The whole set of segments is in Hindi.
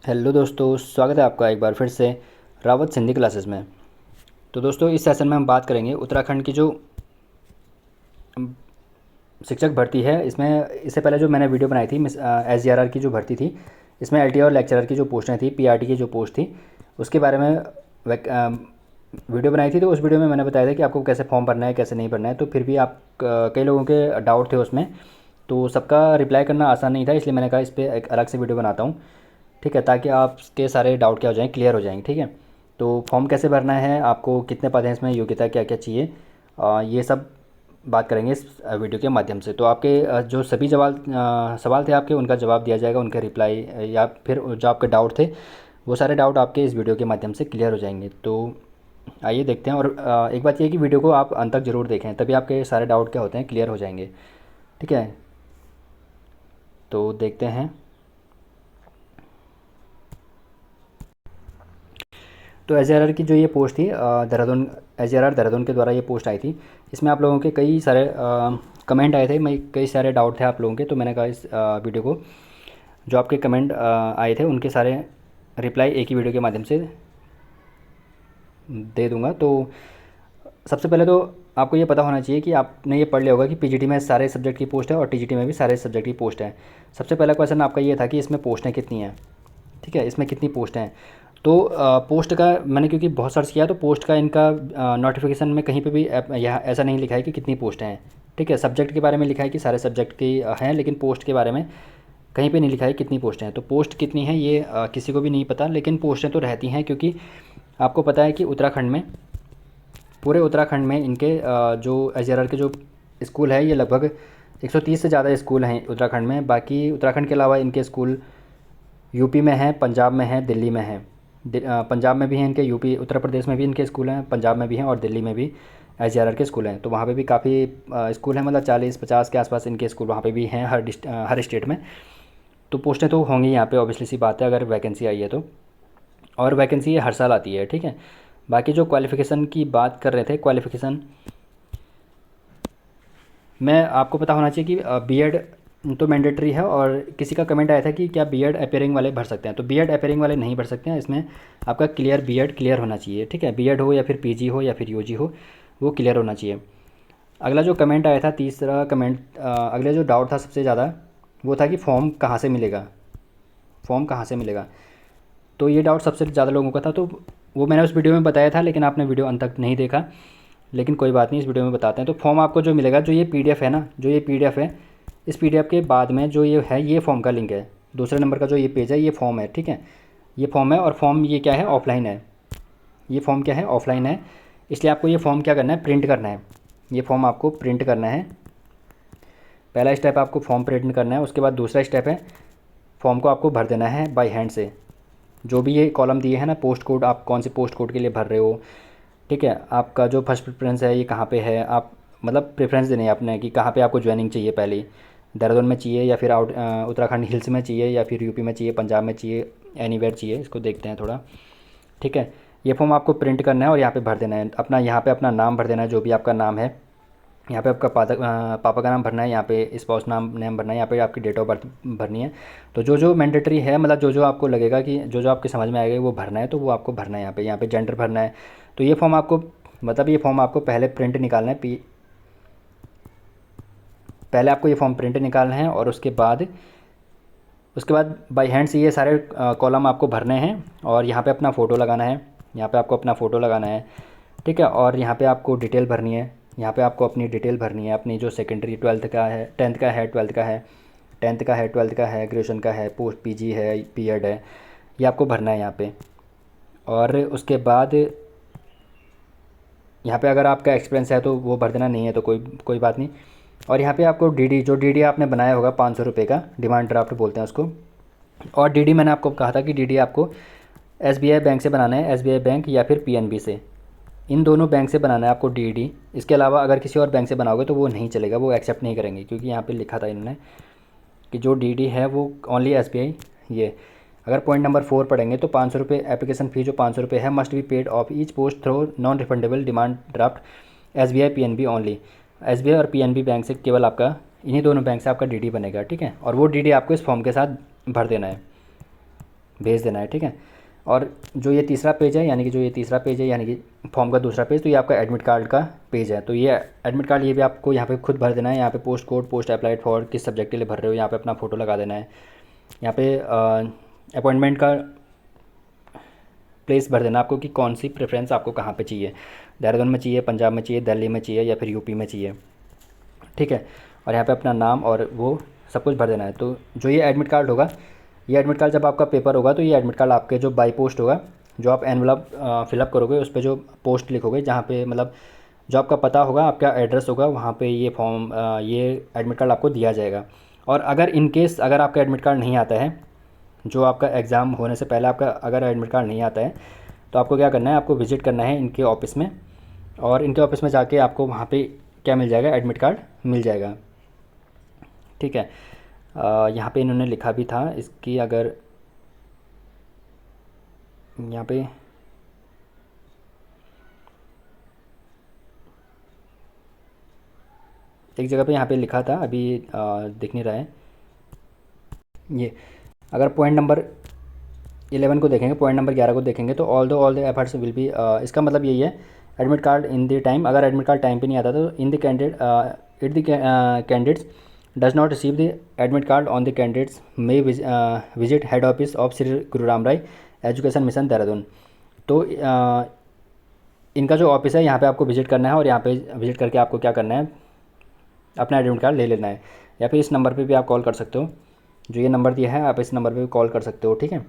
हेलो दोस्तों, स्वागत है आपका एक बार फिर से रावत सिंधी क्लासेस में। तो दोस्तों, इस सेशन में हम बात करेंगे उत्तराखंड की जो शिक्षक भर्ती है। इसमें इससे पहले जो मैंने वीडियो बनाई थी SGRR की जो भर्ती थी, इसमें LT और लेक्चरर की जो पोस्टें थी, PRT की जो पोस्ट थी, उसके बारे में वीडियो बनाई थी। तो उस वीडियो में मैंने बताया था कि आपको कैसे फॉर्म भरना है, कैसे नहीं भरना है। तो फिर भी कई लोगों के डाउट थे उसमें, तो सबका रिप्लाई करना आसान नहीं था, इसलिए मैंने कहा इस पर एक अलग से वीडियो बनाता हूँ। ठीक है, ताकि आपके सारे डाउट क्या हो जाएँ, क्लियर हो जाएंगे। ठीक है, तो फॉर्म कैसे भरना है, आपको कितने पद हैं, इसमें योग्यता क्या क्या चाहिए, ये सब बात करेंगे इस वीडियो के माध्यम से। तो आपके जो सभी सवाल थे आपके, उनका जवाब दिया जाएगा, उनके रिप्लाई या फिर जो आपके डाउट थे, वो सारे डाउट आपके इस वीडियो के माध्यम से क्लियर हो जाएंगे। तो आइए देखते हैं। और एक बात यह है कि वीडियो को आप अंत तक ज़रूर देखें, तभी आपके सारे डाउट क्या होते हैं क्लियर हो जाएंगे। ठीक है, तो देखते हैं। तो SGRR की जो ये पोस्ट थी, देहरादून, SGRR देहरादून के द्वारा ये पोस्ट आई थी। इसमें आप लोगों के कई सारे कमेंट आए थे, मैं कई सारे डाउट थे आप लोगों के। तो मैंने कहा इस वीडियो को, जो आपके कमेंट आए थे उनके सारे रिप्लाई एक ही वीडियो के माध्यम से दे दूंगा। तो सबसे पहले तो आपको ये पता होना चाहिए कि आपने ये पढ़ लिया होगा कि PGT में सारे सब्जेक्ट की पोस्ट है और TGT में भी सारे सब्जेक्ट की पोस्ट है। सबसे पहला क्वेश्चन आपका ये था कि इसमें पोस्टें कितनी हैं। ठीक है, इसमें कितनी पोस्ट हैं। तो पोस्ट का मैंने क्योंकि बहुत सर्च किया, तो पोस्ट का इनका नोटिफिकेशन में कहीं पे भी यहाँ ऐसा नहीं लिखा है कि कितनी पोस्ट हैं। ठीक है, सब्जेक्ट के बारे में लिखा है कि सारे सब्जेक्ट की हैं, लेकिन पोस्ट के बारे में कहीं पे नहीं लिखा है कितनी पोस्टें हैं। तो पोस्ट कितनी है ये किसी को भी नहीं पता, लेकिन पोस्टें तो रहती हैं, क्योंकि आपको पता है कि उत्तराखंड में, पूरे उत्तराखंड में इनके जो SGRR के जो स्कूल है, ये लगभग 130 से ज़्यादा स्कूल हैं उत्तराखंड में। बाकी उत्तराखंड के अलावा इनके स्कूल यूपी में है, पंजाब में है, दिल्ली में है। पंजाब में भी हैं इनके, यूपी उत्तर प्रदेश में भी इनके स्कूल हैं, पंजाब में भी हैं और दिल्ली में भी SGRR के स्कूल हैं। तो वहाँ पे भी काफ़ी स्कूल हैं, मतलब 40-50 के आसपास इनके स्कूल वहाँ पे भी हैं, हर स्टेट में। तो पोस्टें तो होंगी यहाँ पे, ऑब्वियसली सी बात है, अगर वैकेंसी आई है तो। और वैकेंसी ये हर साल आती है। ठीक है, बाकी जो क्वालिफ़िकेशन की बात कर रहे थे, क्वालिफ़िकेशन में आपको पता होना चाहिए कि B.Ed तो मैंडेटरी है। और किसी का कमेंट आया था कि क्या B.Ed अपेयरिंग वाले भर सकते हैं, तो B.Ed अपेयरिंग वाले नहीं भर सकते हैं। इसमें आपका B.Ed क्लियर होना चाहिए। ठीक है, B.Ed हो या फिर PG हो या फिर UG हो, वो क्लियर होना चाहिए। अगला जो कमेंट आया था, तीसरा कमेंट, अगले जो डाउट था सबसे ज़्यादा, वो था कि फॉर्म कहाँ से मिलेगा, फॉर्म कहाँ से मिलेगा। तो ये डाउट सबसे ज़्यादा लोगों का था। तो वो मैंने उस वीडियो में बताया था, लेकिन आपने वीडियो अंत तक नहीं देखा, लेकिन कोई बात नहीं, इस वीडियो में बताते हैं। तो फॉर्म आपको जो मिलेगा, जो ये PDF है ना, जो ये PDF है, इस PDF के बाद में जो ये है, ये फॉर्म का लिंक है। दूसरे नंबर का जो ये पेज है, ये फॉर्म है। ठीक है, ये फॉर्म है, और फॉर्म ये क्या है, ऑफलाइन है। ये फॉर्म क्या है, ऑफलाइन है। इसलिए आपको ये फॉर्म क्या करना है, प्रिंट करना है। ये फॉर्म आपको प्रिंट करना है। पहला स्टेप आपको फॉर्म प्रिंट करना है। उसके बाद दूसरा स्टेप है, फॉर्म को आपको भर देना है बाय हैंड से। जो भी ये कॉलम दिए हैं ना, पोस्ट कोड, आप कौन से पोस्ट कोड के लिए भर रहे हो। ठीक है, आपका जो फर्स्ट प्रेफरेंस है ये कहाँ पे है, आप मतलब प्रेफरेंस देने हैं आपने कि कहाँ पे आपको ज्वाइनिंग चाहिए। पहले देहरादून में चाहिए, या फिर उत्तराखंड हिल्स में चाहिए, या फिर यूपी में चाहिए, पंजाब में चाहिए, एनीवेयर चाहिए। इसको देखते हैं थोड़ा। ठीक है, ये फॉर्म आपको प्रिंट करना है और यहाँ पे भर देना है अपना, यहाँ पे अपना नाम भर देना है, जो भी आपका नाम है। यहाँ पे आपका पापा का नाम भरना है, यहाँ पे स्पाउस नेम भरना है, यहाँ पे आपकी डेट ऑफ बर्थ भरनी है। तो जो जो मैंडेटरी है, मतलब जो जो आपको लगेगा कि जो जो आपके समझ में आएगा वो भरना है, तो वो आपको भरना है। यहाँ पे जेंडर भरना है। तो ये फॉर्म आपको, मतलब ये फॉर्म आपको पहले प्रिंट निकालना है, पहले आपको ये फॉर्म प्रिंट निकालना है, और उसके बाद बाई हैंड से ये सारे कॉलम आपको भरने हैं। और यहाँ पे अपना फ़ोटो लगाना है, यहाँ पे आपको अपना फ़ोटो लगाना है। ठीक है, और यहाँ पे आपको डिटेल भरनी है, यहाँ पे आपको अपनी डिटेल भरनी है, अपनी जो सेकेंडरी 12th का है, 10th का है, 12th का है, 10th का है, 12th का है, ग्रेजुएशन का है, पोस्ट PG है, B.Ed है, ये आपको भरना है यहाँ पे। और उसके बाद यहाँ पे अगर आपका एक्सपीरियंस है तो वो भर देना, नहीं है तो कोई कोई बात नहीं। और यहाँ पे आपको DD आपने बनाया होगा 500 रुपये का, डिमांड ड्राफ्ट बोलते हैं उसको। और DD मैंने आपको कहा था कि DD आपको SBI बैंक से बनाना है, SBI बैंक या फिर PNB से, इन दोनों बैंक से बनाना है आपको DD। इसके अलावा अगर किसी और बैंक से बनाओगे तो वो नहीं चलेगा, वो एक्सेप्ट नहीं करेंगे, क्योंकि यहाँ पे लिखा था इन्होंने कि जो DD है वो ओनली SBI। ये अगर पॉइंट नंबर 4 पढ़ेंगे तो 500 रुपये एप्लीकेशन फ़ी जो 500 रुपये है, must be paid of each post through non refundable demand draft SBI PNB only. SBI और PNB बैंक से केवल आपका, इन्हीं दोनों बैंक से आपका DD बनेगा। ठीक है, और वो DD आपको इस फॉर्म के साथ भर देना है। भेज देना है, ठीक है। और जो ये तीसरा पेज है, यानी कि जो ये तीसरा पेज है, यानी कि फॉर्म का दूसरा पेज, तो ये आपका एडमिट कार्ड का पेज है। तो ये एडमिट कार्ड ये भी आपको यहाँ पे खुद भर देना है। यहाँ पे post code, post applied for, किस सब्जेक्ट के लिए भर रहे हो, यहाँ पे अपना फ़ोटो लगा देना है। यहाँ पे अपॉइंटमेंट का प्लेस भर देना आपको कि कौन सी प्रेफरेंस आपको कहाँ पे चाहिए, देहरादून में चाहिए, पंजाब में चाहिए, दिल्ली में चाहिए, या फिर यूपी में चाहिए, ठीक है। और यहाँ पे अपना नाम और वो सब कुछ भर देना है। तो जो ये एडमिट कार्ड होगा, ये एडमिट कार्ड जब आपका पेपर होगा तो ये एडमिट कार्ड आपके जो बाई पोस्ट होगा, जो आप एनवलप फिलअप करोगे उस पर जो पोस्ट लिखोगे, जहाँ पे मतलब जो आपका पता होगा, आपका एड्रेस होगा, वहाँ पे ये फॉर्म ये एडमिट कार्ड आपको दिया जाएगा। और अगर इन केस अगर आपका एडमिट कार्ड नहीं आता है, जो आपका एग्ज़ाम होने से पहले आपका अगर एडमिट कार्ड नहीं आता है, तो आपको क्या करना है, आपको विज़िट करना है इनके ऑफ़िस में। और इनके ऑफ़िस में जाके आपको वहाँ पे क्या मिल जाएगा, एडमिट कार्ड मिल जाएगा, ठीक है। यहाँ पे इन्होंने लिखा भी था इसकी, अगर यहाँ पे एक जगह पे यहाँ पे लिखा था, अभी दिख नहीं रहा है ये। अगर पॉइंट नंबर 11 को देखेंगे, पॉइंट नंबर 11 को देखेंगे, तो all the efforts will be, इसका मतलब यही है, admit card in the time, अगर एडमिट कार्ड टाइम पे नहीं आता तो in the candidate it the candidates does not receive the admit card on the candidates may visit head office of Shri Guru Ram Rai education mission Dehradun. तो इनका जो ऑफिस है यहाँ पे आपको विजिट करना है, और यहाँ पे विजिट करके आपको क्या करना है, अपना एडमिट कार्ड ले लेना है। या फिर इस नंबर पे भी आप कॉल कर सकते हो, जो ये नंबर दिया है आप इस नंबर पे भी कॉल कर सकते हो, ठीक है।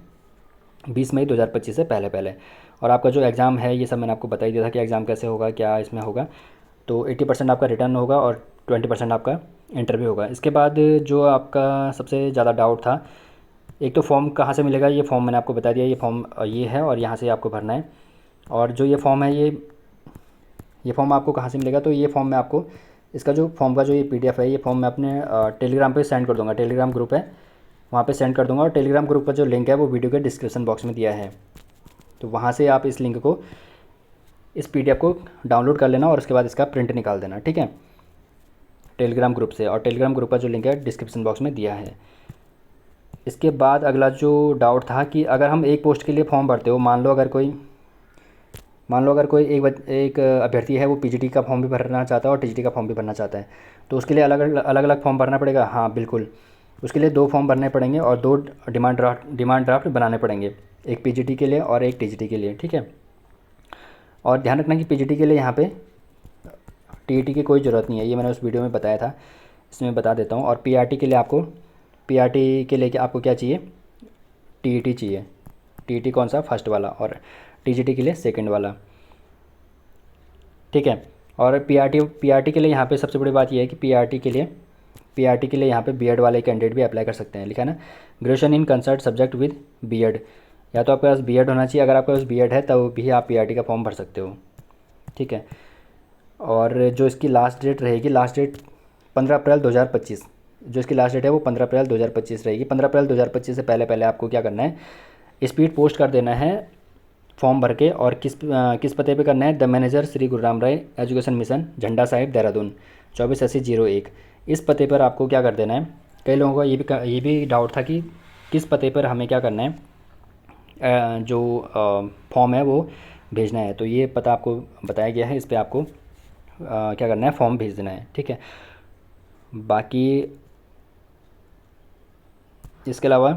20 मई 2025 से पहले पहले। और आपका जो एग्ज़ाम है ये सब मैंने आपको बता ही दिया था कि एग्ज़ाम कैसे होगा, क्या इसमें होगा। तो 80% आपका रिटर्न होगा और 20% आपका इंटरव्यू होगा। इसके बाद जो आपका सबसे ज़्यादा डाउट था, एक तो फॉर्म कहाँ से मिलेगा, ये फॉर्म मैंने आपको बता दिया, ये फॉर्म ये है और यहाँ से आपको भरना है। और जो ये फॉर्म है, ये फॉर्म आपको कहाँ से मिलेगा, तो ये फॉर्म मैं आपको, इसका जो फॉर्म का जो ये PDF है, ये फॉर्म मैं अपने टेलीग्राम पे सेंड कर दूँगा। टेलीग्राम ग्रुप है, वहाँ पे सेंड कर दूँगा। और टेलीग्राम ग्रुप का जो लिंक है वो वीडियो के डिस्क्रिप्शन बॉक्स में दिया है, तो वहाँ से आप इस लिंक को, इस PDF को डाउनलोड कर लेना और उसके बाद इसका प्रिंट निकाल देना, ठीक है, टेलीग्राम ग्रुप से। और टेलीग्राम ग्रुप का जो लिंक है डिस्क्रिप्शन बॉक्स में दिया है। इसके बाद अगला जो डाउट था कि अगर हम एक पोस्ट के लिए फॉर्म भरते हो, मान लो अगर कोई एक अभ्यर्थी है, वो PGT का फॉर्म भी भरना चाहता है और TGT का फॉर्म भी भरना चाहता है, तो उसके लिए अलग अलग फॉर्म भरना पड़ेगा। हाँ बिल्कुल, उसके लिए 2 फॉर्म भरने पड़ेंगे और 2 डिमांड ड्राफ्ट बनाने पड़ेंगे, एक PGT के लिए और एक TGT के लिए, ठीक है। और ध्यान रखना कि PGT के लिए यहाँ पे TET की कोई ज़रूरत नहीं है, ये मैंने उस वीडियो में बताया था, इसमें बता देता हूँ। और PRT के लिए आपको क्या चाहिए, TET चाहिए। TET कौन सा, फर्स्ट वाला, और TGT के लिए सेकंड वाला, ठीक है। और PRT के लिए यहाँ पे सबसे बड़ी बात यह है कि PRT के लिए यहाँ पे B.Ed वाले कैंडिडेट भी अप्लाई कर सकते हैं। लिखा है ना, graduation in concert subject with B.Ed, या तो आपके पास B.Ed होना चाहिए। अगर आपके पास B.Ed है तब भी आप PRT का फॉर्म भर सकते हो, ठीक है। और जो इसकी लास्ट डेट रहेगी, लास्ट डेट 15 अप्रैल 2025, जो इसकी लास्ट डेट है वो 15 अप्रैल 2025 रहेगी। 15 अप्रैल 2025 से पहले पहले आपको क्या करना है, स्पीड पोस्ट कर देना है फॉर्म भर के। और किस पते पे करना है, the manager Shri Guru Ram Rai education mission झंडा साहिब देहरादून 248001। इस पते पर आपको क्या कर देना है, कई लोगों का ये भी डाउट था कि किस पते पर हमें क्या करना है, जो फॉर्म है वो भेजना है। तो ये पता आपको बताया गया है, इस पर आपको क्या करना है, फॉर्म भेज देना है, ठीक है। बाकी इसके अलावा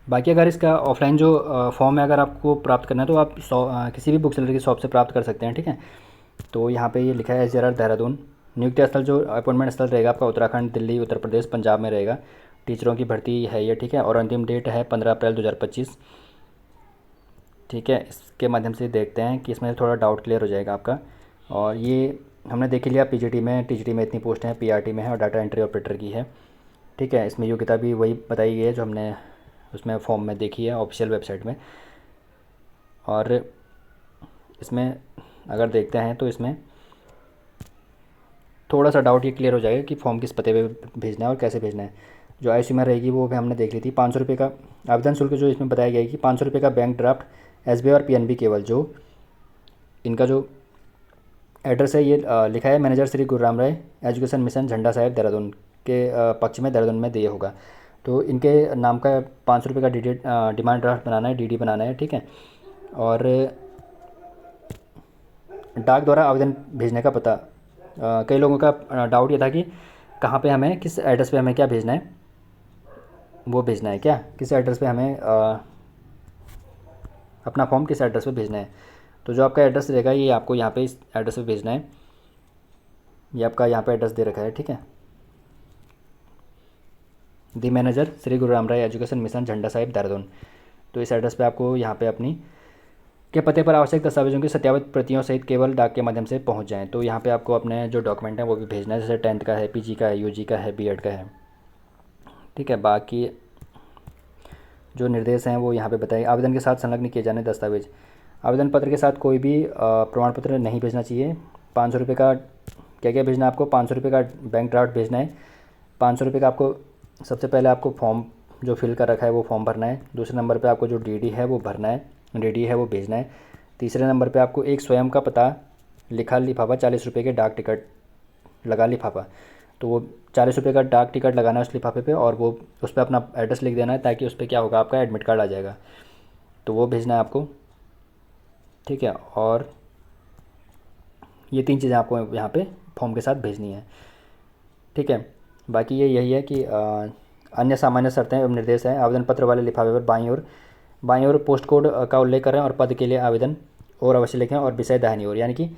अगर इसका ऑफलाइन जो फॉर्म है, अगर आपको प्राप्त करना है तो आप किसी भी बुक सेलर की शॉप से प्राप्त कर सकते हैं, ठीक है। तो यहाँ पे ये लिखा है SJR देहरादून। नियुक्ति स्थल, जो अपॉइंटमेंट स्थल रहेगा आपका, उत्तराखंड, दिल्ली, उत्तर प्रदेश, पंजाब में रहेगा। टीचरों की भर्ती है ये, ठीक है। और अंतिम डेट है 15 अप्रैल 2025, ठीक है। इसके माध्यम से देखते हैं कि इसमें थोड़ा डाउट क्लियर हो जाएगा आपका। और ये हमने देख लिया, PGT में, TGT में इतनी पोस्ट हैं, PRT में है और डाटा एंट्री ऑपरेटर की है, ठीक है। इसमें योग्यता भी वही बताई गई है जो हमने उसमें फॉर्म में देखी है ऑफिशियल वेबसाइट में। और इसमें अगर देखते हैं तो इसमें थोड़ा सा डाउट ये क्लियर हो जाएगा कि फॉर्म किस पते पे भेजना है और कैसे भेजना है। जो ISU में रहेगी वो भी हमने देख ली थी। 500 रुपये का आवेदन शुल्क जो इसमें बताया गया है कि 500 रुपये का बैंक ड्राफ्ट, SBI और PNB केवल। जो इनका जो एड्रेस है ये लिखा है, मैनेजर श्री गुरु राम राय एजुकेशन मिशन झंडा साहिब देहरादून के पक्ष में, देहरादून में दिए होगा। तो इनके नाम का 500 रुपये का डिमांड ड्राफ्ट बनाना है, डीडी बनाना है, ठीक है। और डाक द्वारा आवेदन भेजने का पता, कई लोगों का डाउट ये था कि कहाँ पे हमें, किस एड्रेस पे हमें क्या भेजना है, वो भेजना है क्या, किस एड्रेस पे हमें अपना फॉर्म किस एड्रेस पे भेजना है। तो जो आपका एड्रेस रहेगा ये आपको यहाँ पे इस एड्रेस पे भेजना है। ये आपका यहाँ पे एड्रेस दे रखा है, ठीक है। दी मैनेजर, श्री गुरु राम राय एजुकेशन मिशन, झंडा साहिब, देहरादून। तो इस एड्रेस पे आपको यहाँ पे अपनी के पते पर आवश्यक दस्तावेजों की सत्यापित प्रतियों सहित केवल डाक के माध्यम से पहुँच जाएँ। तो यहाँ पे आपको अपने जो डॉक्यूमेंट हैं वो भी भेजना है, जैसे 10th का है, पीजी का है, यूजी का है, बीएड का है, ठीक है। बाकी जो निर्देश हैं वो यहाँ पे बताइए। आवेदन के साथ संलग्न किए जाने दस्तावेज, आवेदन पत्र के साथ कोई भी प्रमाण पत्र नहीं भेजना चाहिए। 500 रुपये का क्या क्या भेजना है आपको, 500 रुपये का बैंक ड्राफ्ट भेजना है। 500 रुपये का आपको सबसे पहले आपको फॉर्म जो फिल कर रखा है वो फॉर्म भरना है। दूसरे नंबर पे आपको जो डीडी है वो भरना है, डीडी है वो भेजना है। तीसरे नंबर पे आपको एक स्वयं का पता लिखा लिफाफा, 40 रुपये के डाक टिकट लगा लिफाफा, तो वो 40 रुपये का डाक टिकट लगाना है उस लिफाफे पे, और वो उस पर अपना एड्रेस लिख देना है, ताकि उस पर क्या होगा, आपका एडमिट कार्ड आ जाएगा। तो वो भेजना है आपको, ठीक है। और ये 3 चीज़ें आपको यहाँ पे फॉर्म के साथ भेजनी है, ठीक है। बाकी ये यही है कि अन्य सामान्य शर्तें एवं निर्देश हैं। आवेदन पत्र वाले लिफाफे पर बाईं ओर पोस्ट कोड का उल्लेख करें और पद के लिए आवेदन और अवश्य लिखें, और विषय दाहिनी ओर, यानी कि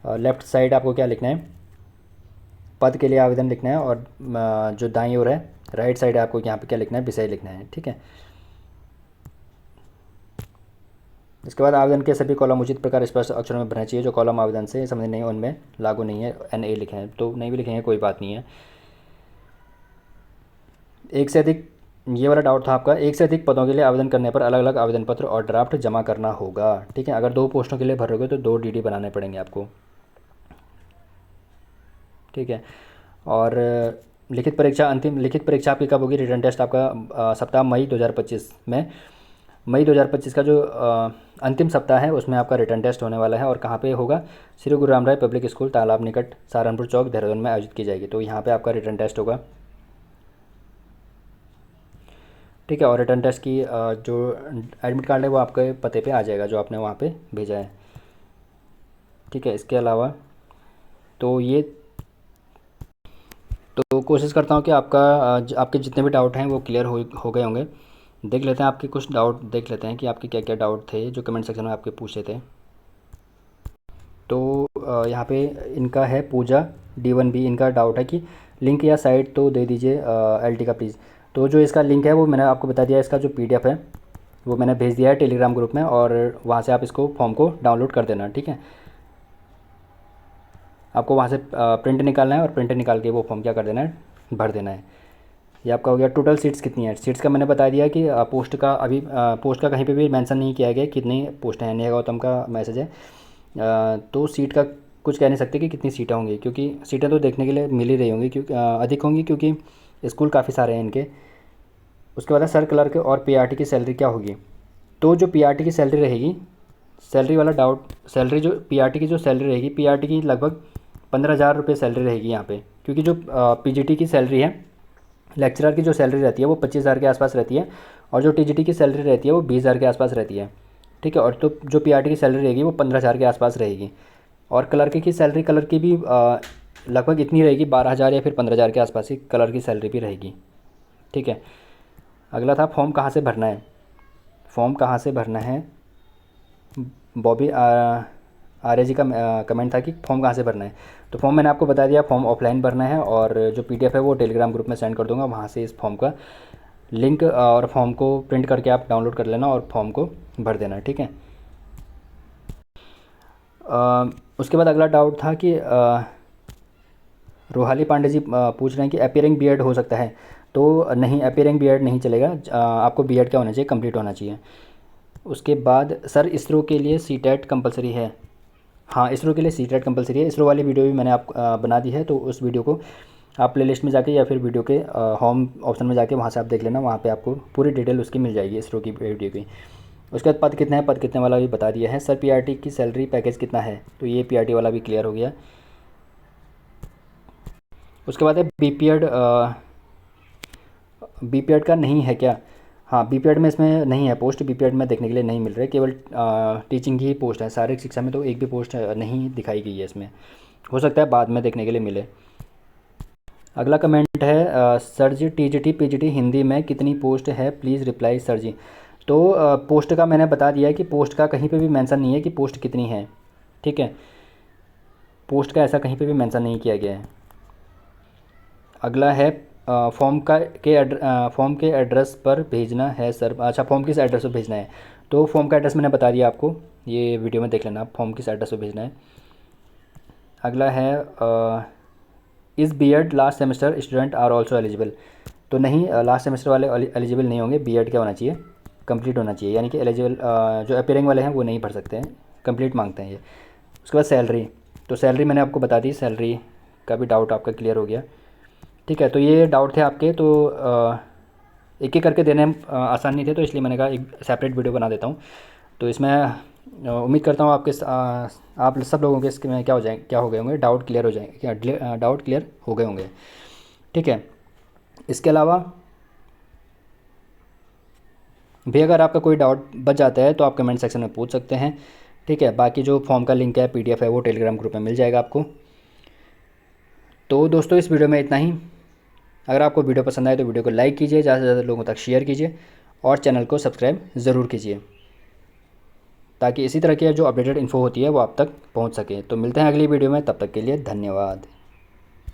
लेफ़्ट साइड आपको क्या लिखना है, पद के लिए आवेदन लिखना है, और जो दाईं ओर है राइट साइड आपको यहाँ पे क्या लिखना है, विषय लिखना है, ठीक है। इसके बाद आवेदन के सभी कॉलम उचित प्रकार स्पष्ट अक्षरों में भरने चाहिए। जो कॉलम आवेदन से संबंधित नहीं है उनमें लागू नहीं है, NA लिखे हैं, तो नहीं भी लिखेंगे कोई बात नहीं है। एक से अधिक, ये वाला डाउट था आपका, एक से अधिक पदों के लिए आवेदन करने पर अलग अलग आवेदन पत्र और ड्राफ्ट जमा करना होगा, ठीक है। अगर 2 पोस्टों के लिए भर रहे हो तो 2 डीडी बनाने पड़ेंगे आपको, ठीक है। और लिखित परीक्षा, अंतिम लिखित परीक्षा आपकी कब होगी, रिटर्न टेस्ट आपका सप्ताह मई 2025 में, मई 2025 का जो अंतिम सप्ताह है उसमें आपका रिटर्न टेस्ट होने वाला है। और कहाँ पे होगा, श्री गुरु राम राय पब्लिक स्कूल, तालाब निकट, सहारनपुर चौक, देहरादून में आयोजित की जाएगी। तो यहाँ पे आपका रिटर्न टेस्ट होगा, ठीक है। और रिटर्न टेस्ट की जो एडमिट कार्ड है वो आपके पते पे आ जाएगा जो आपने वहाँ पे भेजा है, ठीक है। इसके अलावा तो ये, तो कोशिश करता हूँ कि आपके जितने भी डाउट हैं वो क्लियर हो गए होंगे। देख लेते हैं आपके कुछ डाउट, देख लेते हैं कि आपके क्या क्या डाउट थे जो कमेंट सेक्शन में आपके पूछे थे। तो यहाँ पे इनका है पूजा D1B, इनका डाउट है कि लिंक या साइट तो दे दीजिए LT का प्लीज़। तो जो इसका लिंक है वो मैंने आपको बता दिया, इसका जो PDF है वो मैंने भेज दिया है टेलीग्राम ग्रुप में, और वहाँ से आप इसको फॉर्म को डाउनलोड कर देना, ठीक है। आपको वहाँ से प्रिंट निकालना है, और प्रिंट निकाल के वो फॉर्म क्या कर देना है, भर देना है। ये आपका हो गया। टोटल सीट्स कितनी है, सीट्स का मैंने बता दिया कि पोस्ट का अभी पोस्ट का कहीं पे भी मेंशन नहीं किया गया कितनी पोस्ट हैं। नेहा गौतम का मैसेज है, तो सीट का कुछ कह नहीं सकते कि कितनी सीटें होंगी, क्योंकि सीटें तो देखने के लिए मिल ही रही होंगी, क्योंकि अधिक होंगी, क्योंकि स्कूल काफ़ी सारे हैं इनके। उसके बाद है सर क्लर्क और PRT की सैलरी क्या होगी। तो जो PRT की सैलरी रहेगी, सैलरी वाला डाउट, सैलरी जो PRT की जो सैलरी रहेगी, PRT की लगभग 15,000 रुपये सैलरी रहेगी यहाँ पे, क्योंकि जो PGT की सैलरी है, लेक्चरर की जो सैलरी रहती है वो 25,000 के आसपास रहती है, और जो TGT की सैलरी रहती है वो 20,000 के आसपास रहती है, ठीक है। और तो जो PRT की सैलरी रहेगी वो 15,000 के आसपास रहेगी। और क्लर्क की सैलरी, क्लर्क की भी लगभग इतनी रहेगी, 12,000 या फिर 15,000 के आसपास ही क्लर्क की सैलरी भी रहेगी, ठीक है। अगला था फॉर्म कहाँ से भरना है, फॉर्म कहाँ से भरना है। बॉबी आर्य जी का कमेंट था कि फॉर्म कहाँ से भरना है। तो फॉर्म मैंने आपको बता दिया, फॉर्म ऑफलाइन भरना है, और जो PDF है वो टेलीग्राम ग्रुप में सेंड कर दूंगा, वहाँ से इस फॉर्म का लिंक और फॉर्म को प्रिंट करके आप डाउनलोड कर लेना और फॉर्म को भर देना, ठीक है। उसके बाद अगला डाउट था कि रोहाली पांडे जी पूछ रहे हैं कि अपीयरिंग बीएड हो सकता है। तो नहीं, अपीयरिंग बीएड नहीं चलेगा, आपको बीएड क्या होना चाहिए, कंप्लीट होना चाहिए। उसके बाद सर इसरो के लिए CTET कंपलसरी है। हाँ, इसरो के लिए CTET कंपलसरी है। इसरो वाली वीडियो भी मैंने आप बना दी है, तो उस वीडियो को आप प्लेलिस्ट में जाके या फिर वीडियो के होम ऑप्शन में जाके वहाँ से आप देख लेना, वहाँ पे आपको पूरी डिटेल उसकी मिल जाएगी इसरो की वीडियो की। उसके बाद पद कितने हैं, पद कितने वाला भी बता दिया है। सर PRT की सैलरी पैकेज कितना है, तो ये PRT वाला भी क्लियर हो गया। उसके बाद है BPED बीपीएड का नहीं है क्या? हाँ, बीपीएड में इसमें नहीं है पोस्ट, बीपीएड में देखने के लिए नहीं मिल रहे, केवल टीचिंग की ही पोस्ट है। शारीरिक शिक्षा में तो एक भी पोस्ट नहीं दिखाई गई है इसमें, हो सकता है बाद में देखने के लिए मिले। अगला कमेंट है सर जी टीजीटी पीजीटी हिंदी में कितनी पोस्ट है, प्लीज़ रिप्लाई सर जी। तो पोस्ट का मैंने बता दिया है कि पोस्ट का कहीं पे भी मेंशन नहीं है कि पोस्ट कितनी है, ठीक है, पोस्ट का ऐसा कहीं पे भी मेंशन नहीं किया गया है। अगला है फॉर्म के एड्रेस पर भेजना है सर। अच्छा, फॉर्म किस एड्रेस पर भेजना है? तो फॉर्म का एड्रेस मैंने बता दिया आपको, ये वीडियो में देख लेना आप फॉर्म किस एड्रेस पर भेजना है। अगला है इस B Ed last semester student are also eligible. तो नहीं, लास्ट सेमेस्टर वाले एलिजिबल नहीं होंगे। बीएड क्या होना चाहिए, कंप्लीट होना चाहिए, यानी कि एलिजिबल जो अपीयरिंग वाले हैं वो नहीं भर सकते हैं, कंप्लीट मांगते हैं ये। उसके बाद सैलरी, तो सैलरी मैंने आपको बता दी, सैलरी का भी डाउट आपका क्लियर हो गया, ठीक है। तो ये डाउट थे आपके, तो एक एक करके देने आसान नहीं थे, तो इसलिए मैंने कहा एक सेपरेट वीडियो बना देता हूँ। तो इसमें उम्मीद करता हूँ आपके आप सब लोगों के इसमें क्या हो गए होंगे, डाउट क्लियर हो जाएंगे, क्या डाउट क्लियर हो गए होंगे, ठीक है। इसके अलावा भी अगर आपका कोई डाउट बच जाता है तो आप कमेंट सेक्शन में पूछ सकते हैं, ठीक है। बाकी जो फॉर्म का लिंक है, पीडीएफ है, वो टेलीग्राम ग्रुप में मिल जाएगा आपको। तो दोस्तों इस वीडियो में इतना ही। अगर आपको वीडियो पसंद आए तो वीडियो को लाइक कीजिए, ज़्यादा से ज़्यादा लोगों तक शेयर कीजिए और चैनल को सब्सक्राइब ज़रूर कीजिए, ताकि इसी तरह की जो अपडेटेड इन्फो होती है वो आप तक पहुंच सके। तो मिलते हैं अगली वीडियो में, तब तक के लिए धन्यवाद।